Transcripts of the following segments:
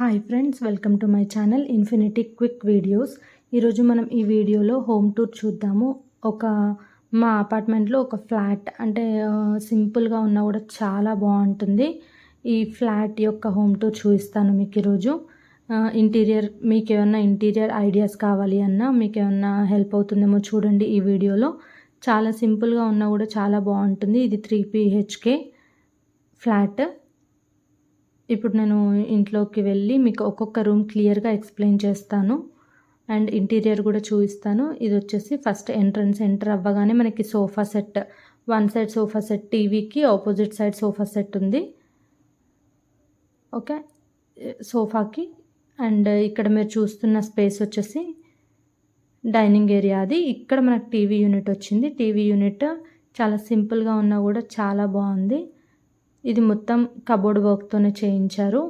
Hi friends, welcome to my channel infinity quick videos. ఈరోజు మనం ఈ వీడియోలో హోమ్ టూర్ చూద్దాము. మా అపార్ట్మెంట్లో ఒక ఫ్లాట్ అంటే సింపుల్గా ఉన్నా కూడా చాలా బాగుంటుంది. ఈ ఫ్లాట్ యొక్క హోమ్ టూర్ చూపిస్తాను మీకు ఈరోజు. ఇంటీరియర్ మీకు ఏమన్నా ఇంటీరియర్ ఐడియాస్ కావాలి అన్నా మీకు ఏమన్నా హెల్ప్ అవుతుందేమో చూడండి ఈ వీడియోలో. చాలా సింపుల్గా ఉన్నా కూడా చాలా బాగుంటుంది. ఇది 3 BHK ఫ్లాట్. ఇప్పుడు నేను ఇంట్లోకి వెళ్ళి మీకు ఒక్కొక్క రూమ్ క్లియర్గా ఎక్స్ప్లెయిన్ చేస్తాను అండ్ ఇంటీరియర్ కూడా చూపిస్తాను. ఇది వచ్చేసి ఫస్ట్ ఎంటర్ అవ్వగానే మనకి sofa set, one side sofa set, టీవీకి ఆపోజిట్ సైడ్ సోఫా సెట్ ఉంది. ఓకే, సోఫాకి. అండ్ ఇక్కడ మీరు చూస్తున్న స్పేస్ వచ్చేసి డైనింగ్ ఏరియా. అది ఇక్కడ మనకు టీవీ యూనిట్ వచ్చింది. టీవీ యూనిట్ చాలా సింపుల్గా ఉన్నా కూడా చాలా బాగుంది. ఇది మొత్తం కబోర్డ్ వర్క్తోనే చేయించారు.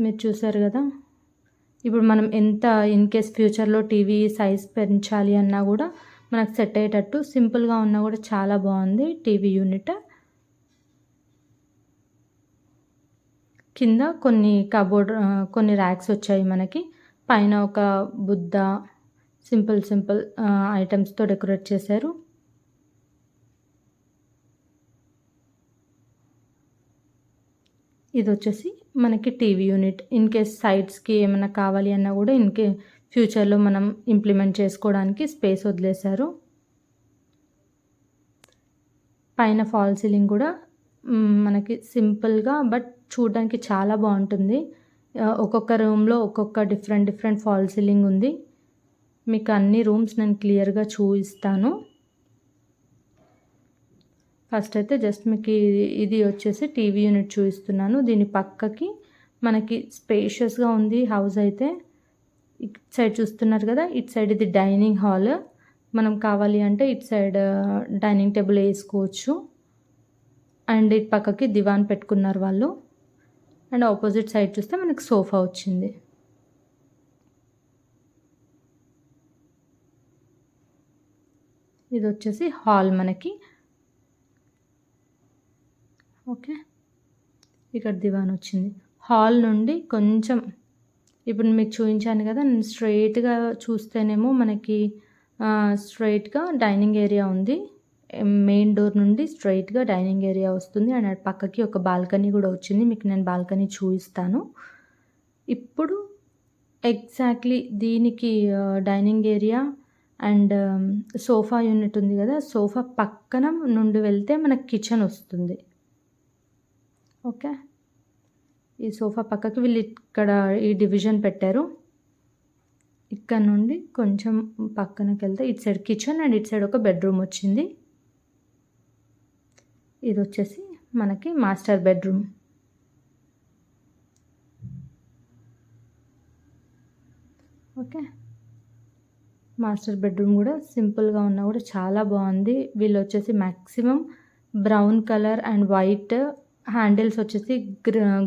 మీరు చూసారు కదా. ఇప్పుడు మనం ఎంత ఇన్ కేస్ ఫ్యూచర్లో టీవీ సైజ్ పెంచాలి అన్నా కూడా మనకు సెట్ అయ్యేటట్టు సింపుల్గా ఉన్నా కూడా చాలా బాగుంది టీవీ యూనిట్. కింద కొన్ని ర్యాక్స్ వచ్చాయి మనకి. పైన ఒక బుద్ధ సింపుల్ ఐటమ్స్తో డెకరేట్ చేశారు. ఇది వచ్చేసి మనకి టీవీ యూనిట్. ఇన్ కేస్ సైడ్స్కి ఏమైనా కావాలి అన్నా కూడా ఫ్యూచర్లో మనం ఇంప్లిమెంట్ చేసుకోవడానికి స్పేస్ వదిలేశారు. పైన ఫాల్ సీలింగ్ కూడా మనకి సింపుల్గా బట్ చూడడానికి చాలా బాగుంటుంది. ఒక్కొక్క రూమ్లో ఒక్కొక్క డిఫరెంట్ ఫాల్ సీలింగ్ ఉంది. మీకు అన్ని రూమ్స్ నేను క్లియర్గా చూపిస్తాను. ఫస్ట్ అయితే జస్ట్ మీకు ఇది వచ్చేసి టీవీ యూనిట్ చూపిస్తున్నాను. దీని పక్కకి మనకి స్పేషియస్గా ఉంది హౌస్ అయితే. ఇటు సైడ్ చూస్తున్నారు కదా, ఇటు సైడ్ ఇది డైనింగ్ హాల్. మనం కావాలి అంటే ఇటు సైడ్ డైనింగ్ టేబుల్ వేసుకోవచ్చు. అండ్ ఇటు పక్కకి దివాన్ పెట్టుకున్నారు వాళ్ళు. అండ్ ఆపోజిట్ సైడ్ చూస్తే మనకి సోఫా వచ్చింది. ఇది వచ్చేసి హాల్ మనకి. ఓకే, ఇక్కడ దివాన్ వచ్చింది. హాల్ నుండి కొంచెం ఇప్పుడు మీకు చూపించాను కదా, నేను స్ట్రైట్గా చూస్తేనేమో మనకి స్ట్రైట్గా డైనింగ్ ఏరియా ఉంది. మెయిన్ డోర్ నుండి స్ట్రైట్గా డైనింగ్ ఏరియా వస్తుంది. అండ్ అటు పక్కకి ఒక బాల్కనీ కూడా వచ్చింది. మీకు నేను బాల్కనీ చూపిస్తాను. ఇప్పుడు ఎగ్జాక్ట్లీ దీనికి dining area and sofa unit ఉంది కదా, సోఫా పక్కన నుండి వెళ్తే మనకి కిచెన్ వస్తుంది. ఓకే, ఈ సోఫా పక్కకి వీళ్ళు ఇక్కడ ఈ డివిజన్ పెట్టారు. ఇక్కడ నుండి కొంచెం పక్కనకి వెళ్తే ఇటు సైడ్ కిచెన్ అండ్ ఇటు సైడ్ ఒక బెడ్రూమ్ వచ్చింది. ఇది వచ్చేసి మనకి master bedroom. Okay, master bedroom కూడా సింపుల్గా ఉన్నా కూడా చాలా బాగుంది. వీళ్ళు వచ్చేసి maximum brown colour and white, handles వచ్చేసి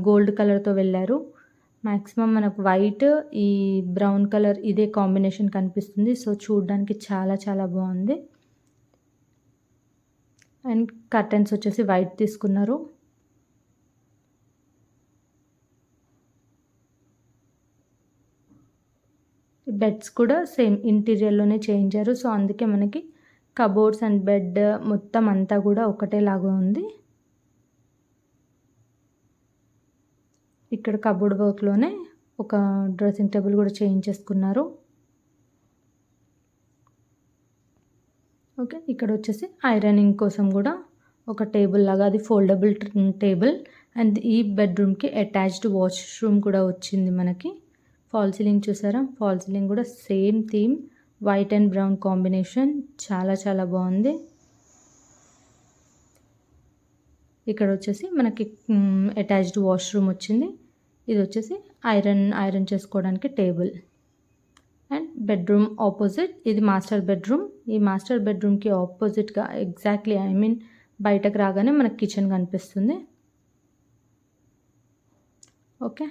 గోల్డ్ కలర్తో వెళ్ళారు. మ్యాక్సిమం మనకు వైట్, ఈ బ్రౌన్ కలర్ ఇదే కాంబినేషన్ కనిపిస్తుంది. సో చూడడానికి చాలా బాగుంది. అండ్ కర్టెన్స్ వచ్చేసి వైట్ తీసుకున్నారు. బెడ్స్ కూడా సేమ్ ఇంటీరియర్లోనే చేయించారు. సో అందుకే మనకి కబోర్డ్స్ అండ్ బెడ్ మొత్తం అంతా కూడా ఒకటేలాగా ఉంది. ఇక్కడ కబోర్డ్ వర్క్లోనే ఒక డ్రెస్సింగ్ టేబుల్ కూడా చేయించేసుకున్నారు. ఓకే, ఇక్కడ వచ్చేసి ఐరనింగ్ కోసం కూడా ఒక టేబుల్ లాగా, అది ఫోల్డబుల్ టేబుల్. అండ్ ఈ బెడ్రూమ్కి అటాచ్డ్ వాష్రూమ్ కూడా వచ్చింది మనకి. ఫాల్ సీలింగ్ చూసారా, ఫాల్ సీలింగ్ కూడా same theme, white and brown combination, చాలా బాగుంది. ఇక్కడ వచ్చేసి మనకి అటాచ్డ్ వాష్రూమ్ వచ్చింది. ఇది వచ్చేసి ఐరన్ చేసుకోవడానికి టేబుల్. అండ్ బెడ్రూమ్ ఆపోజిట్ ఇది మాస్టర్ బెడ్రూమ్. ఈ మాస్టర్ బెడ్రూమ్కి ఆపోజిట్గా ఎగ్జాక్ట్లీ బయటకు రాగానే మనకి కిచెన్ కనిపిస్తుంది. ఓకే,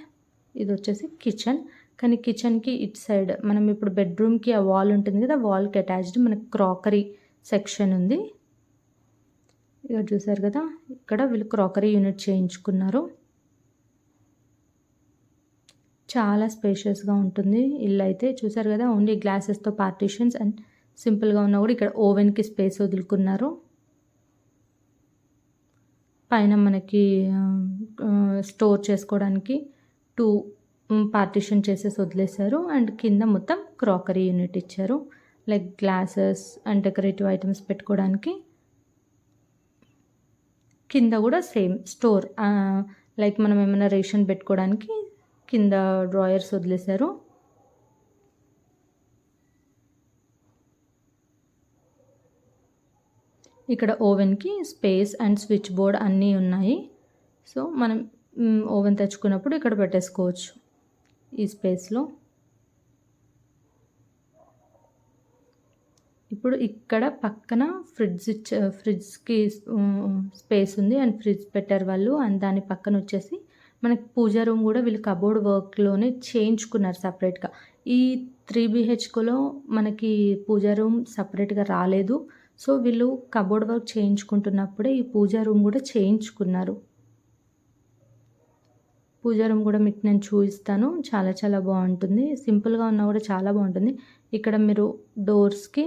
ఇది వచ్చేసి కిచెన్. కానీ కిచెన్కి ఇటు సైడ్ మనం ఇప్పుడు బెడ్రూమ్కి ఆ వాల్ ఉంటుంది కదా, వాల్కి అటాచ్డ్ మనకి క్రాకరీ సెక్షన్ ఉంది. ఇక్కడ చూసారు కదా, ఇక్కడ వీళ్ళు క్రాకరీ యూనిట్ చేయించుకున్నారు. చాలా స్పేషియస్గా ఉంటుంది ఇల్లు అయితే. చూసారు కదా, ఓన్లీ గ్లాసెస్తో పార్టీషన్స్ అండ్ సింపుల్గా ఉన్నా కూడా ఇక్కడ ఓవెన్కి స్పేస్ వదులుకున్నారు. పైన మనకి స్టోర్ చేసుకోవడానికి 2 పార్టీషన్ చేసేసి వదిలేశారు. అండ్ కింద మొత్తం క్రాకరీ యూనిట్ ఇచ్చారు, like glasses and decorative items పెట్టుకోవడానికి. కింద కూడా సేమ్ స్టోర్, లైక్ మనం ఏమైనా రేషన్ పెట్టుకోవడానికి కింద డ్రాయర్స్ వదిలేశారు. ఇక్కడ ఓవెన్కి స్పేస్ అండ్ స్విచ్ బోర్డ్ అన్నీ ఉన్నాయి. సో మనం ఓవెన్ తెచ్చుకున్నప్పుడు ఇక్కడ పెట్టేసుకోవచ్చు ఈ స్పేస్లో. ఇప్పుడు ఇక్కడ పక్కన ఫ్రిడ్జ్కి స్పేస్ ఉంది అండ్ ఫ్రిడ్జ్ పెట్టారు వాళ్ళు. అండ్ దాని పక్కన వచ్చేసి మనకి పూజా రూమ్ కూడా వీళ్ళు కబోర్డ్ వర్క్లోనే చేయించుకున్నారు సపరేట్గా. ఈ 3 BHKలో మనకి పూజా రూమ్ సపరేట్గా రాలేదు. సో వీళ్ళు కబోర్డ్ వర్క్ చేయించుకుంటున్నప్పుడే ఈ పూజా రూమ్ కూడా చేయించుకున్నారు. పూజా రూమ్ కూడా మీకు నేను చూపిస్తాను. చాలా చాలా బాగుంటుంది, సింపుల్గా ఉన్నా కూడా చాలా బాగుంటుంది. ఇక్కడ మీరు డోర్స్కి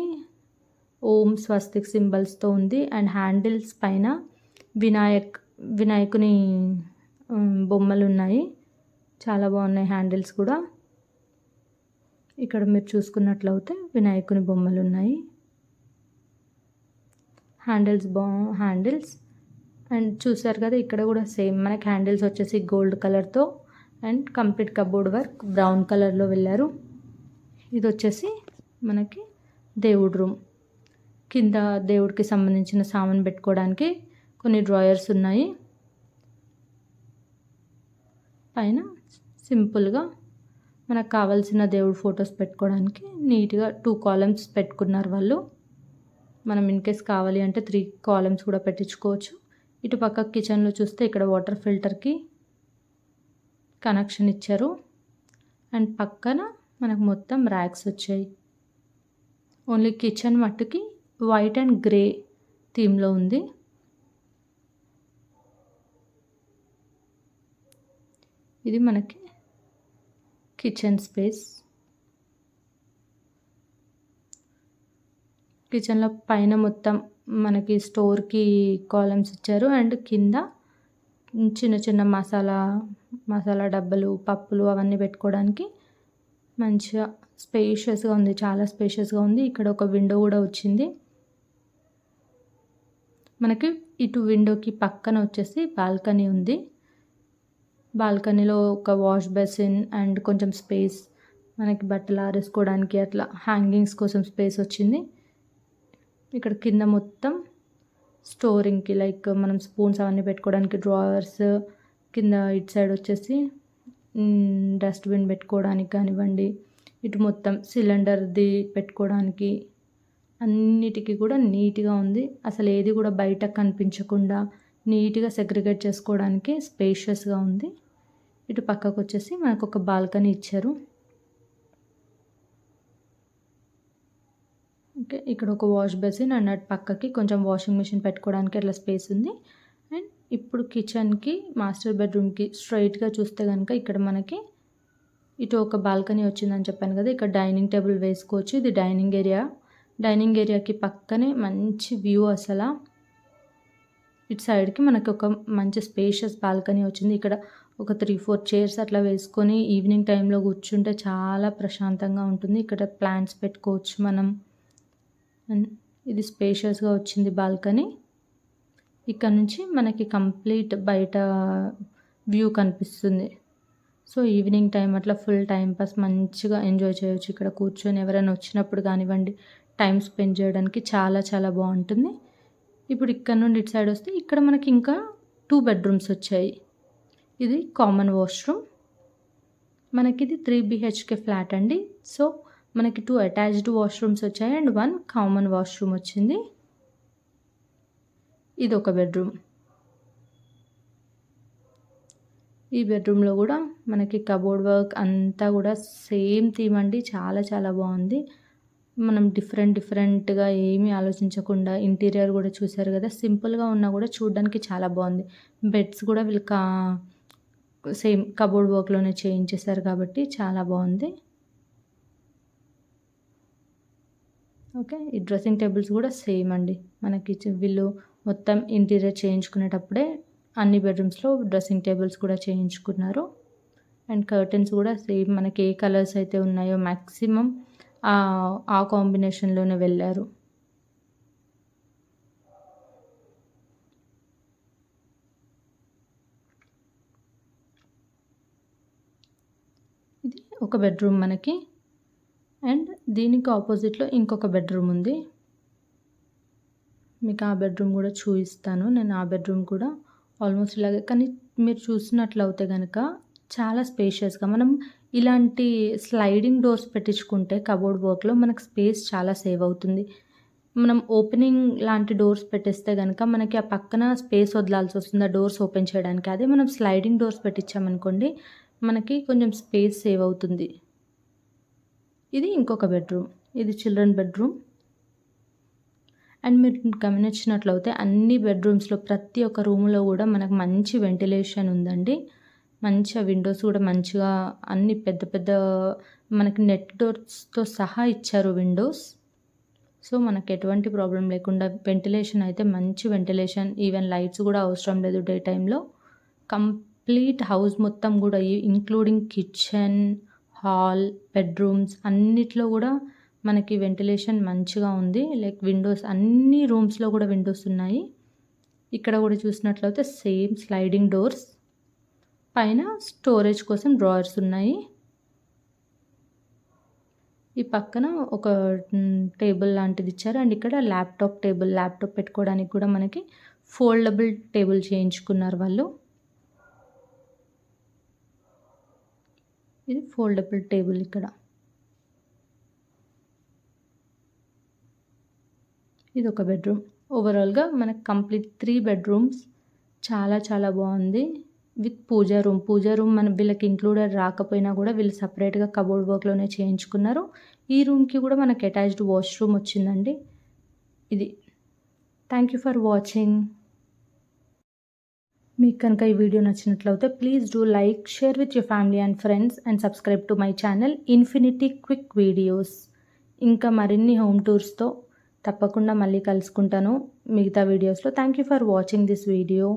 ఓం స్వస్తిక్ సింబల్స్తో ఉంది. అండ్ హ్యాండిల్స్ పైన వినాయకుని బొమ్మలు ఉన్నాయి, చాలా బాగున్నాయి హ్యాండిల్స్ కూడా. ఇక్కడ మీరు చూసుకున్నట్లయితే వినాయకుని బొమ్మలు ఉన్నాయి. హ్యాండిల్స్ అండ్ చూసారు కదా, ఇక్కడ కూడా సేమ్ మనకి హ్యాండిల్స్ వచ్చేసి గోల్డ్ కలర్తో and complete cupboard work brown కలర్లో వెళ్ళారు. ఇది వచ్చేసి మనకి దేవుడి రూమ్. కింద దేవుడికి సంబంధించిన సామాన్ పెట్టుకోవడానికి కొన్ని డ్రాయర్స్ ఉన్నాయి. పైన సింపుల్గా మనకు కావాల్సిన దేవుడి ఫొటోస్ పెట్టుకోవడానికి నీట్గా 2 కాలమ్స్ పెట్టుకున్నారు వాళ్ళు. మనం ఇన్కేస్ కావాలి అంటే 3 కాలమ్స్ కూడా పెట్టించుకోవచ్చు. ఇటు పక్క కిచెన్లో చూస్తే ఇక్కడ వాటర్ ఫిల్టర్కి కనెక్షన్ ఇచ్చారు. అండ్ పక్కన మనకు మొత్తం ర్యాక్స్ వచ్చాయి. ఓన్లీ కిచెన్ మట్టుకి వైట్ అండ్ గ్రే థీమ్లో ఉంది. ఇది మనకి కిచెన్ స్పేస్. కిచెన్లో పైన మొత్తం మనకి స్టోర్కి కాలమ్స్ ఇచ్చారు. అండ్ కింద చిన్న చిన్న మసాలా డబ్బాలు, పప్పులు అవన్నీ పెట్టుకోవడానికి మంచిగా స్పేషియస్గా ఉంది, చాలా స్పేషియస్గా ఉంది. ఇక్కడ ఒక విండో కూడా వచ్చింది మనకి. ఇటు విండోకి పక్కన వచ్చేసి బాల్కనీ ఉంది. బాల్కనీలో ఒక వాష్ బేసిన్ అండ్ కొంచెం స్పేస్, మనకి బట్టలు ఆరేసుకోవడానికి అట్లా హ్యాంగింగ్స్ కోసం స్పేస్ వచ్చింది. ఇక్కడ కింద మొత్తం స్టోరింగ్కి, లైక్ మనం స్పూన్స్ అవన్నీ పెట్టుకోవడానికి డ్రావర్స్, కింద ఇటు సైడ్ వచ్చేసి డస్ట్బిన్ పెట్టుకోవడానికి కానివ్వండి, ఇటు మొత్తం సిలిండర్ది పెట్టుకోవడానికి, అన్నిటికీ కూడా నీట్గా ఉంది. అసలు ఏది కూడా బయట కనిపించకుండా నీట్గా సెగ్రిగేట్ చేసుకోవడానికి స్పేషియస్గా ఉంది. ఇటు పక్కకు వచ్చేసి మనకు ఒక బాల్కనీ ఇచ్చారు. ఓకే, ఇక్కడ ఒక వాష్ బేసిన్ అండ్ అటు పక్కకి కొంచెం వాషింగ్ మిషన్ పెట్టుకోవడానికి అట్లా స్పేస్ ఉంది. అండ్ ఇప్పుడు కిచెన్కి, మాస్టర్ బెడ్రూమ్కి స్ట్రైట్గా చూస్తే కనుక ఇక్కడ మనకి ఇటు ఒక బాల్కనీ వచ్చిందని చెప్పాను కదా, ఇక్కడ డైనింగ్ టేబుల్ వేసుకోవచ్చు. ఇది డైనింగ్ ఏరియా. డైనింగ్ ఏరియాకి పక్కనే మంచి వ్యూ. అసలు ఇటు సైడ్కి మనకి ఒక మంచి స్పేషియస్ బాల్కనీ వచ్చింది. ఇక్కడ ఒక 3-4 చైర్స్ అట్లా వేసుకొని ఈవినింగ్ టైంలో కూర్చుంటే చాలా ప్రశాంతంగా ఉంటుంది. ఇక్కడ ప్లాంట్స్ పెట్టుకోవచ్చు మనం. ఇది స్పేషియస్గా వచ్చింది బాల్కనీ. ఇక్కడ నుంచి మనకి కంప్లీట్ బయట వ్యూ కనిపిస్తుంది. సో ఈవినింగ్ టైం అట్లా ఫుల్ టైం పాస్ మంచిగా ఎంజాయ్ చేయొచ్చు ఇక్కడ కూర్చొని. ఎవరైనా వచ్చినప్పుడు కానివ్వండి, టైం స్పెండ్ చేయడానికి చాలా చాలా బాగుంటుంది. ఇప్పుడు ఇక్కడ నుండి ఇటు సైడ్ వస్తే ఇక్కడ మనకి ఇంకా 2 బెడ్రూమ్స్ వచ్చాయి. ఇది కామన్ వాష్రూమ్. మనకి ఇది 3 BHK ఫ్లాట్ అండి. సో మనకి 2 అటాచ్డ్ వాష్రూమ్స్ వచ్చాయి అండ్ 1 కామన్ వాష్రూమ్ వచ్చింది. ఇది ఒక బెడ్రూమ్. ఈ బెడ్రూమ్లో కూడా మనకి కబోర్డ్ వర్క్ అంతా కూడా సేమ్ థీమ్ అండి. చాలా చాలా బాగుంది. మనం డిఫరెంట్గా ఏమీ ఆలోచించకుండా ఇంటీరియర్ కూడా చూసారు కదా, సింపుల్గా ఉన్నా కూడా చూడడానికి చాలా బాగుంది. బెడ్స్ కూడా వీళ్ళు సేమ్ కబోర్డ్ వర్క్‌లోనే చేయించేశారు కాబట్టి చాలా బాగుంది. ఓకే. ఈ డ్రెస్సింగ్ టేబుల్స్ కూడా సేమ్ అండి. మనకి వీళ్ళు మొత్తం ఇంటీరియర్ చేయించుకునేటప్పుడే అన్ని బెడ్రూమ్స్‌లో డ్రెస్సింగ్ టేబుల్స్ కూడా చేయించుకున్నారు. అండ్ కర్టెన్స్ కూడా సేమ్ మనకి ఏ కలర్స్ అయితే ఉన్నాయో మ్యాక్సిమం ఆ కాంబినేషన్‌లోనే వెళ్ళారు. ఇది ఒక బెడ్రూమ్ మనకి. అండ్ దీనికి ఆపోజిట్లో ఇంకొక బెడ్రూమ్ ఉంది. మీకు ఆ బెడ్రూమ్ కూడా చూపిస్తాను. నేను ఆ బెడ్రూమ్ కూడా ఆల్మోస్ట్ ఇలాగే, కానీ మీరు చూసినట్లయితే గనక చాలా స్పేషియస్‌గా మనం ఇలాంటి స్లైడింగ్ డోర్స్ పెట్టించుకుంటే కబోర్డ్ వర్క్‌లో మనకు స్పేస్ చాలా సేవ్ అవుతుంది. మనం ఓపెనింగ్ లాంటి డోర్స్ పెట్టేస్తే గనక మనకి ఆ పక్కన స్పేస్ వదలాల్సొస్తుంది ఆ డోర్స్ ఓపెన్ చేయడానికి. అదే మనం స్లైడింగ్ డోర్స్ పెట్టించామనుకోండి మనకి కొంచెం స్పేస్ సేవ్ అవుతుంది. ఇది ఇంకొక బెడ్రూమ్. ఇది చిల్డ్రన్ బెడ్రూమ్. అండ్ మీరు గమనించినట్లయితే అన్ని బెడ్రూమ్స్‌లో ప్రతి ఒక్క రూమ్‌లో కూడా మనకు మంచి వెంటిలేషన్ ఉందండి. మంచిగా విండోస్ కూడా మంచిగా అన్ని పెద్ద పెద్ద మనకి నెట్ డోర్స్‌తో సహా ఇచ్చారు విండోస్. సో, మనకు ఎటువంటి ప్రాబ్లమ్ లేకుండా వెంటిలేషన్ అయితే మంచి వెంటిలేషన్, ఈవెన్ లైట్స్ కూడా అవసరం లేదు డే టైమ్‌లో. కంప్లీట్ హౌస్ మొత్తం కూడా ఇంక్లూడింగ్ కిచెన్, హాల్, బెడ్రూమ్స్ అన్నిట్లో కూడా మనకి వెంటిలేషన్ మంచిగా ఉంది. లైక్ విండోస్ అన్ని రూమ్స్‌లో కూడా విండోస్ ఉన్నాయి. ఇక్కడ కూడా చూసినట్లయితే సేమ్ స్లైడింగ్ డోర్స్. పైన స్టోరేజ్ కోసం డ్రావర్స్ ఉన్నాయి. ఈ పక్కన ఒక టేబుల్ లాంటిది ఇచ్చారు. అండ్ ఇక్కడ ల్యాప్టాప్ పెట్టుకోవడానికి కూడా మనకి ఫోల్డబుల్ టేబుల్ చేయించుకున్నారు వాళ్ళు. ఇది ఫోల్డబుల్ టేబుల్ ఇక్కడ. ఇది ఒక బెడ్రూమ్. ఓవరాల్‌గా మనకు కంప్లీట్ 3 బెడ్రూమ్స్ చాలా చాలా బాగుంది. విత్ పూజా రూమ్ మన వీళ్ళకి ఇంక్లూడెడ్ రాకపోయినా కూడా వీళ్ళు సపరేట్‌గా కబోర్డ్ వర్క్‌లోనే చేయించుకున్నారు. ఈ రూమ్‌కి కూడా మనకి అటాచ్డ్ వాష్‌రూమ్ వచ్చిందండి. ఇది. Thank you for watching. మీకు కనుక ఈ వీడియో నచ్చినట్లయితే please do like, share with your family and friends and subscribe to my channel infinity quick videos. ఇంకా మరిన్ని హోమ్ టూర్స్తో తప్పకుండా మళ్ళీ కలుసుకుంటాను మిగతా వీడియోస్లో. Thank you for watching this video.